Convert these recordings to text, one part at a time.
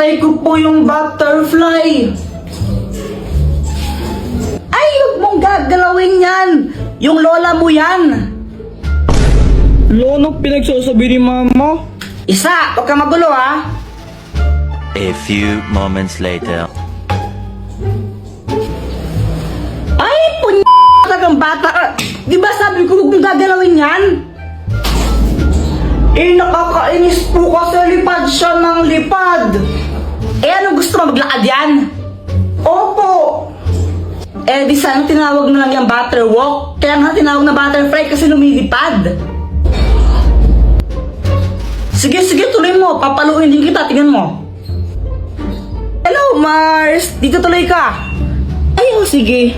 Pinapatay ko po yung butterfly. Ay, huwag mong gagalawin yan. Yung lola mo yan. Ano pinagsasabi ni mama? Isa, huwag ka magulo ha. A few moments later. Ay, talagang bata ka. Di ba sabi ko huwag mong gagalawin yan? Eh, nakakainis po kasi lipad siya ng lipad. Eh, ano gusto mo maglakad yan? Opo. Eh, di sana tinawag na lang yung butterwalk. Kaya nga tinawag na butterfly kasi lumilipad. Sige, tuloy mo. Papaluin din kita. Tingnan mo. Hello, Mars. Dito tuloy ka. Ay, oh, sige.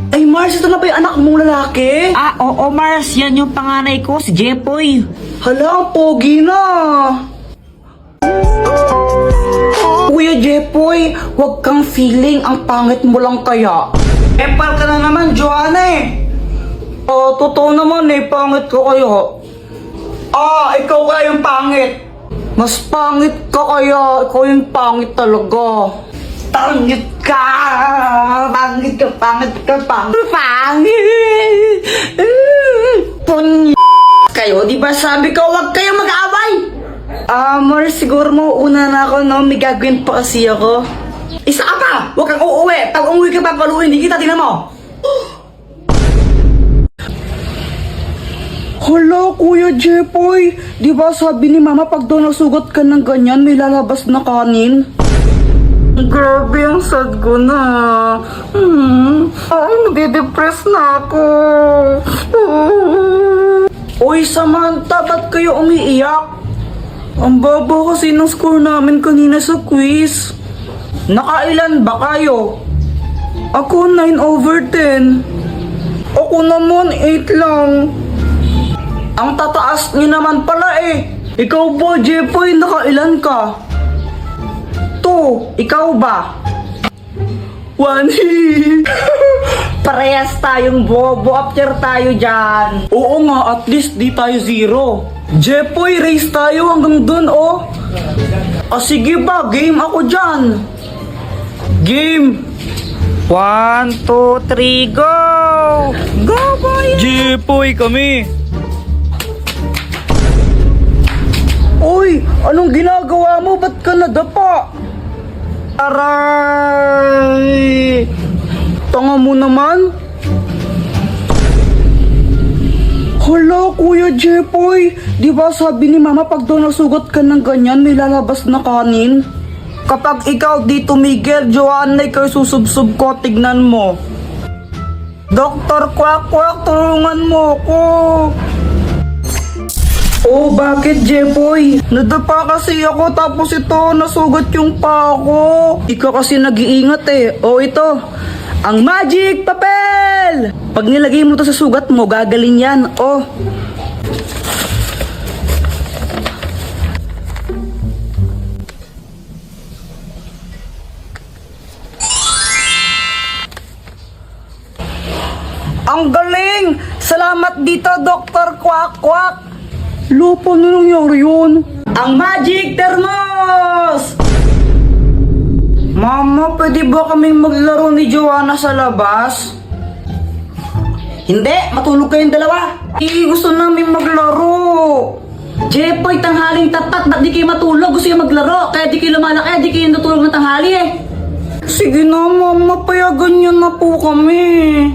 Ay, Mars, ito na ba yung anak mong lalaki? Ah, oo Mars, yan yung panganay ko, si Jepoy. Hala, ang pogi na. Kuya Jepoy, huwag kang feeling, ang pangit mo lang kaya. Epal ka na naman, Joanna eh. Totoo naman eh, pangit ko kayo. Ikaw kaya yung pangit. Mas pangit ka kaya, ikaw yung pangit talaga. Pangit ka! Pangit ka! Pangit! Kayo, di ba sabi ko huwag kayong mag-away? Mars, siguro mo una na ako, no? May gagawin pa kasi ako. Isa ka pa! Huwag kang uuwi! Pag umuwi ka papaluin, hindi kita, tingnan mo! Hala, Kuya Jepoy! Di ba sabi ni Mama pag daw nasugot ka ng ganyan, may lalabas na kanin? Grabe, ang sad ko na. Ay, nade-depress na ako. Uy, Samantha, ba't kayo umiiyak? Ang baba kasi ng score namin kanina sa quiz. Nakailan ba kayo? Ako 9/10. Ako naman 8 lang. Ang tataas niyo naman pala eh. Ikaw ba, Jepoy, nakailan ka? Ikaw ba? 1 Parehas tayong bobo, after tayo dyan. Oo nga, at least di tayo 0. Jepoy, race tayo hanggang dun, oh. Sige ba, game ako dyan. Game. 1, 2, 3, go! Go, boy! Jepoy kami! Uy, anong ginagawa mo? Ba't ka nadapa? Aray! Tanga mo naman. Hala, Kuya Jepoy, di ba sabi ni Mama pag daw nasugot ka ng ganyan, may lalabas na kanin? Kapag ikaw di tumigil, Joanna, ikaw susubsub ko, tignan mo. Dr. Quack Quack, tulungan mo ko. Oh, bakit, Jepoy? Nadapa kasi ako tapos ito, nasugat yung pa ako. Ikaw kasi nag-iingat eh. Oh, ito. Ang magic papel! Pag nilagay mo to sa sugat mo, gagaling yan. Oh. Ang galing! Salamat dito, Dr. Quack Quack! Lupa na nangyari yun. Ang magic thermos! Mama, pwede ba kaming maglaro ni Joanna sa labas? Hindi, matulog kayong dalawa. Gusto namin maglaro. Jepoy, tanghaling tapat, ba't di kayo matulog? Gusto kayo maglaro, kaya di kayo lumalaki, di kayo natulog ng tanghali eh. Sige na, Mama, payagan nyo na po kami.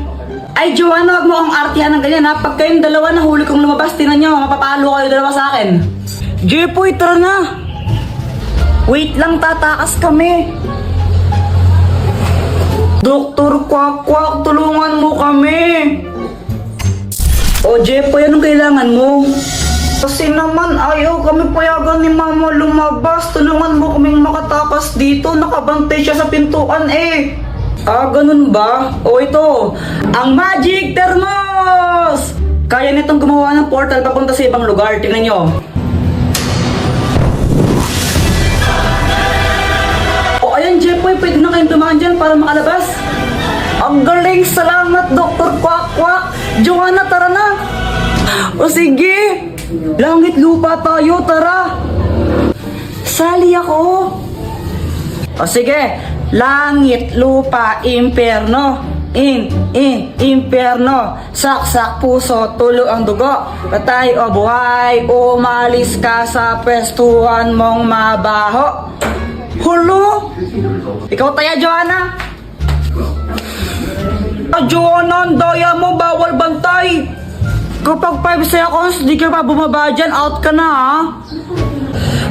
Ay, Joanna, wag mo akong artihan ng ganyan ha. Pag kayong dalawa nahuli kong lumabas, tinan nyo, mapapalo kayo dalawa sa akin. Jepoy, tara na. Wait lang, tatakas kami. Dr. Quack Quack, tulungan mo kami. O, Jepoy, anong kailangan mo? Kasi naman, ayaw kami payagan ni Mama lumabas. Tulungan mo kaming makatakas dito. Nakabantay siya sa pintuan eh. Ganun ba? O ito, ang magic thermos! Kaya nitong gumawa ng portal papunta sa ibang lugar. Tingnan nyo. O ayan, Jepoy, pwede na kayong tumakan dyan para makalabas. Ang galing! Salamat, Dr. Quack Quack! Joanna, tara na! O sige! Langit lupa tayo, tara! Sali ako. O sige, langit, lupa, impyerno. Impyerno. Saksak puso, tulo ang dugo. Patay o buhay, umalis ka sa pwestuhan mong mabaho. Hulo! Ikaw taya, Joanna? Joanna, ang daya mo, bawal bantay. Kapag 5 seconds, di ka pa bumaba dyan, out ka na ha.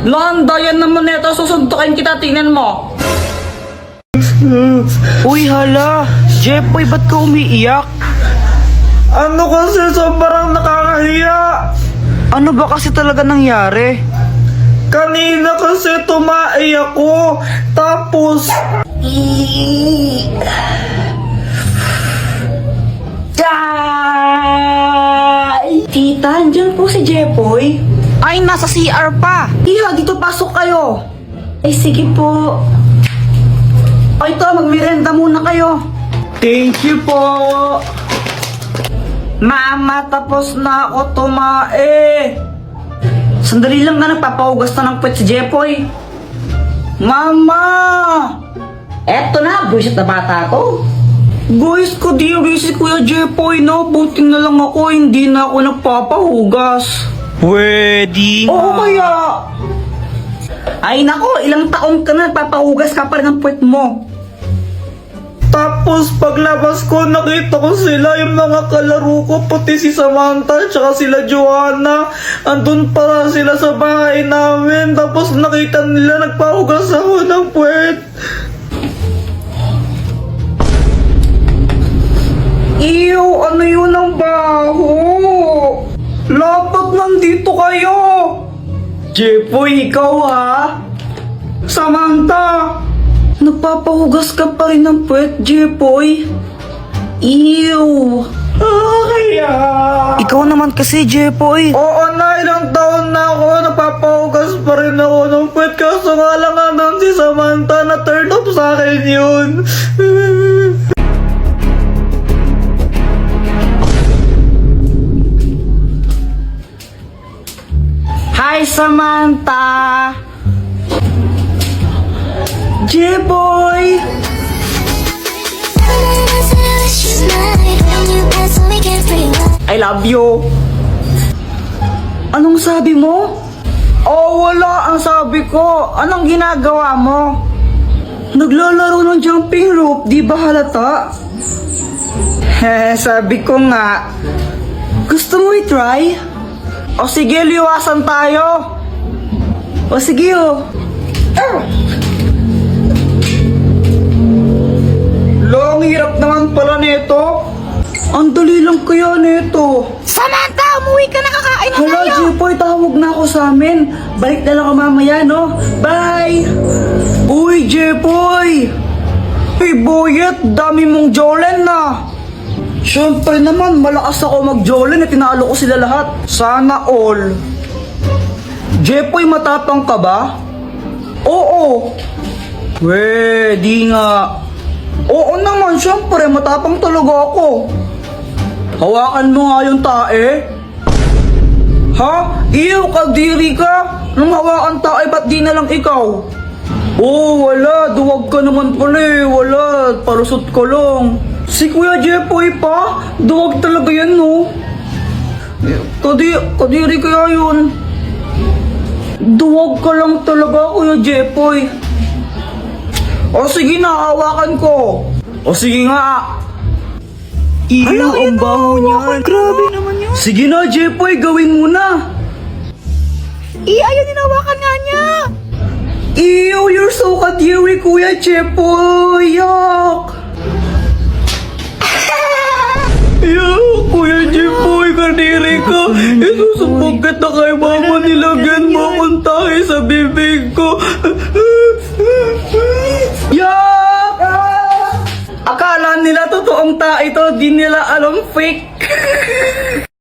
Landayan naman neto, susuntukin kita, tingnan mo. Uy, hala. Jepoy, ba't ka umiiyak? Ano kasi sobrang nakakahiya? Ano ba kasi talaga nangyari? Kanina kasi tumai ako, tapos... Tita, andyan po si Jepoy. Ay, nasa CR pa. Iha, dito pasok kayo. Ay, sige po. O ito, magmirenda muna kayo. Thank you po. Mama, tapos na ako tumae. Sandali lang na, nagpapahugas na ng puwet si Jepoy. Mama! Eto na, buwisit na bata to. Guys, kadiri si Kuya Jepoy, no? Buti na lang ako, hindi na ako nagpapahugas. Pwede Oo nga. kaya. Ay nako, ilang taon ka na nagpapahugas ka pa rin ng puwet mo. Tapos paglabas ko, nakita ko sila, yung mga kalaro ko, pati si Samantha, tsaka sila Joanna. Andun para sila sa bahay namin, tapos nakita nila nagpahugas ako ng puwet. Ew, ano yun ang baho? Lapat nandito kayo! Jepoy, ikaw ha? Samantha! Nagpapahugas ka pa rin ng puwet, Jepoy. Ew! Kaya... Ikaw naman kasi, Jepoy. Oo na, ilang taon na ako, napapahugas pa rin ako ng puwet. Kaso nga lang nandun si Samantha, na turn up sa akin yun. Hi, Samantha! J-Boy! I love you! Anong sabi mo? Oh, wala ang sabi ko. Anong ginagawa mo? Naglalaro ng jumping rope, di ba halata? Sabi ko nga. Gusto mo i-try? O sige, liwasan tayo. O sige, oh. Long hirap naman pala nito. Ang dali lang kaya nito. Samantha, umuwi ka na, kakain na Hala, tayo. Jepoy, tawag na ako sa amin. Balik na lang ako mamaya, no? Bye! Uy, Jepoy! Hey, Boyet, dami mong jolen na. Siyempre naman, malakas ako mag-jolen at tinalo ko sila lahat. Sana all. Jepoy, matapang ka ba? Oo. Di nga. Oo naman, siyempre, matapang talaga ako. Hawakan mo nga yung tae. Ha? Iyo, kadiri ka. Nung hawakan tae, ba't di na lang ikaw? Oh, wala. Duwag ka naman pala eh. Wala. Palusot ko lang. Si Kuya Jepoy pa? Duwag talaga yan, no? Kadiri kaya yun. Duwag ka lang talaga, Kuya Jepoy. O sige na, hawakan ko. O sige nga. Iyo, ang baho niyan. Grabe naman yun. Sige na, Jepoy, gawin mo na. Ayaw, ninawakan nga niya. Ew, you're so kadiri, Kuya Jepoy. Yuck. Yuck, Kuya Jepoy, kadiri ka. Isusumbong kita kay